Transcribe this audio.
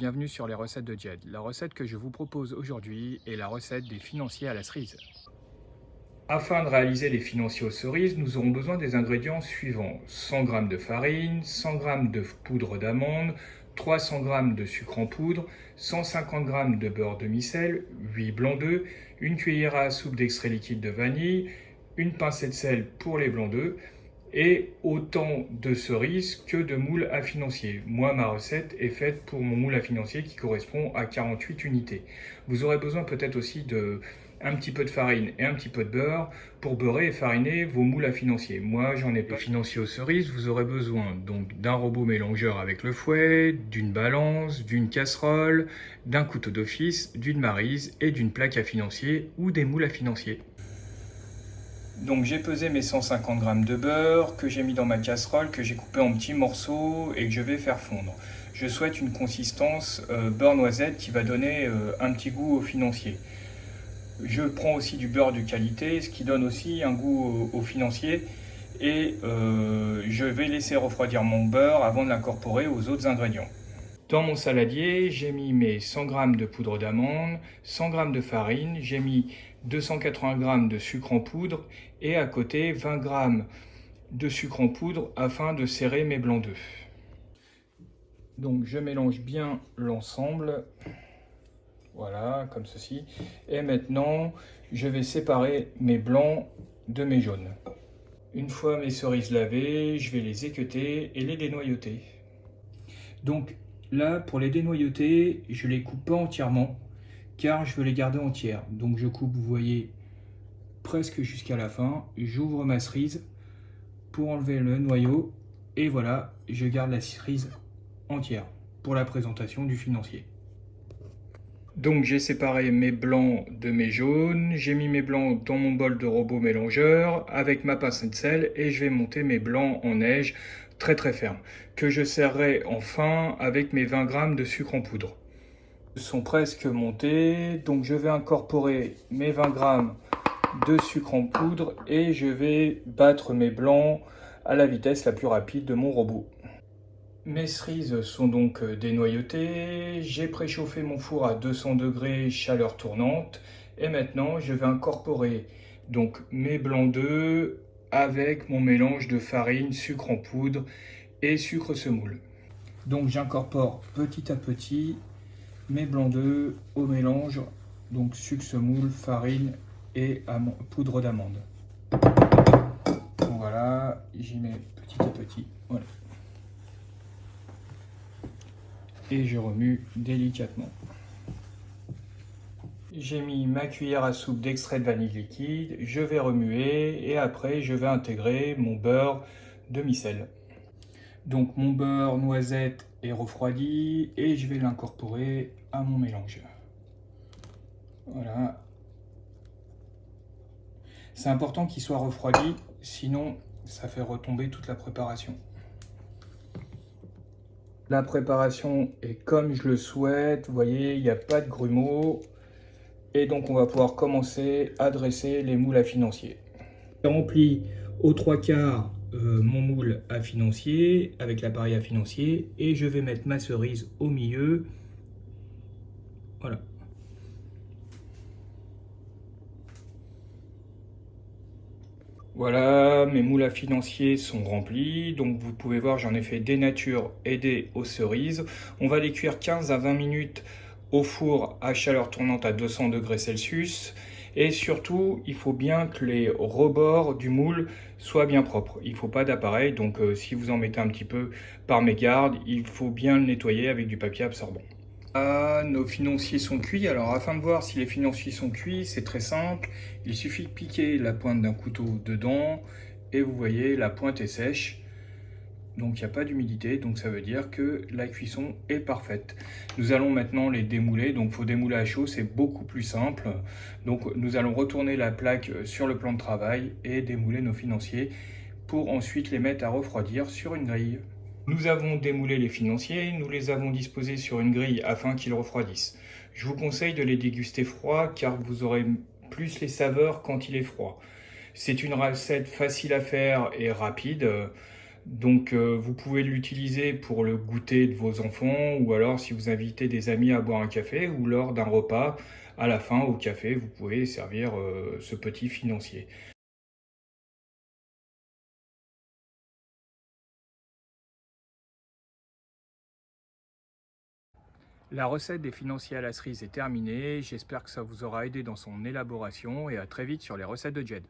bienvenue sur les recettes de Jed. La recette que je vous propose aujourd'hui est la recette des financiers à la cerise. Afin de réaliser les financiers aux cerises, nous aurons besoin des ingrédients suivants: 100 g de farine, 100 g de poudre d'amande, 300 g de sucre en poudre, 150 g de beurre demi-sel, 8 blancs d'œufs, une cuillère à soupe d'extrait liquide de vanille, une pincée de sel pour les blancs d'œufs, et autant de cerises que de moules à financier. Moi, ma recette est faite pour mon moule à financier qui correspond à 48 unités. Vous aurez besoin peut-être aussi un petit peu de farine et un petit peu de beurre pour beurrer et fariner vos moules à financier. Moi, j'en ai pas. Financier aux cerises, vous aurez besoin donc d'un robot mélangeur avec le fouet, d'une balance, d'une casserole, d'un couteau d'office, d'une maryse et d'une plaque à financier ou des moules à financier. Donc j'ai pesé mes 150 g de beurre que j'ai mis dans ma casserole, que j'ai coupé en petits morceaux et que je vais faire fondre. Je souhaite une consistance beurre noisette qui va donner un petit goût au financier. Je prends aussi du beurre de qualité, ce qui donne aussi un goût au financier. Et je vais laisser refroidir mon beurre avant de l'incorporer aux autres ingrédients. Dans mon saladier, j'ai mis mes 100 g de poudre d'amande, 100 g de farine, j'ai mis 280 g de sucre en poudre et à côté 20 g de sucre en poudre afin de serrer mes blancs d'œufs. Donc je mélange bien l'ensemble, voilà, comme ceci. Et maintenant, je vais séparer mes blancs de mes jaunes. Une fois mes cerises lavées, je vais les équeuter et les dénoyauter. Donc là, pour les dénoyauter, je les coupe pas entièrement, car je veux les garder entières. Donc je coupe, vous voyez, presque jusqu'à la fin. J'ouvre ma cerise pour enlever le noyau. Et voilà, je garde la cerise entière pour la présentation du financier. Donc j'ai séparé mes blancs de mes jaunes. J'ai mis mes blancs dans mon bol de robot mélangeur avec ma pincée de sel et je vais monter mes blancs en neige très ferme, que je serrerai enfin avec mes 20 g de sucre en poudre. Ils sont presque montés, donc je vais incorporer mes 20 g de sucre en poudre et je vais battre mes blancs à la vitesse la plus rapide de mon robot. Mes cerises sont donc dénoyautées, j'ai préchauffé mon four à 200 degrés chaleur tournante et maintenant je vais incorporer donc mes blancs d'œufs avec mon mélange de farine, sucre en poudre et sucre semoule. Donc j'incorpore petit à petit mes blancs d'œufs au mélange, donc sucre semoule, farine et poudre d'amande. Voilà, j'y mets petit à petit, voilà. Et je remue délicatement. J'ai mis ma cuillère à soupe d'extrait de vanille liquide, je vais remuer et après je vais intégrer mon beurre demi-sel. Donc mon beurre noisette est refroidi et je vais l'incorporer à mon mélange. Voilà. C'est important qu'il soit refroidi, sinon ça fait retomber toute la préparation. La préparation est comme je le souhaite, vous voyez, il n'y a pas de grumeaux. Et donc on va pouvoir commencer à dresser les moules à financier. J'ai rempli aux 3/4 mon moule à financier avec l'appareil à financier et je vais mettre ma cerise au milieu. Voilà. Voilà, mes moules à financier sont remplis. Donc vous pouvez voir, j'en ai fait des natures et des aux cerises. On va les cuire 15 à 20 minutes au four à chaleur tournante à 200 degrés Celsius. Et surtout, il faut bien que les rebords du moule soient bien propres. Il ne faut pas d'appareil, donc si vous en mettez un petit peu par mégarde, il faut bien le nettoyer avec du papier absorbant. Ah, nos financiers sont cuits. Alors afin de voir si les financiers sont cuits, c'est très simple. Il suffit de piquer la pointe d'un couteau dedans et vous voyez, la pointe est sèche. Donc il n'y a pas d'humidité, donc ça veut dire que la cuisson est parfaite. Nous allons maintenant les démouler, donc il faut démouler à chaud, c'est beaucoup plus simple. Donc nous allons retourner la plaque sur le plan de travail et démouler nos financiers pour ensuite les mettre à refroidir sur une grille. Nous avons démoulé les financiers, nous les avons disposés sur une grille afin qu'ils refroidissent. Je vous conseille de les déguster froids car vous aurez plus les saveurs quand il est froid. C'est une recette facile à faire et rapide. Donc vous pouvez l'utiliser pour le goûter de vos enfants ou alors si vous invitez des amis à boire un café ou lors d'un repas, à la fin au café, vous pouvez servir ce petit financier. La recette des financiers à la cerise est terminée, j'espère que ça vous aura aidé dans son élaboration et à très vite sur les recettes de Jed.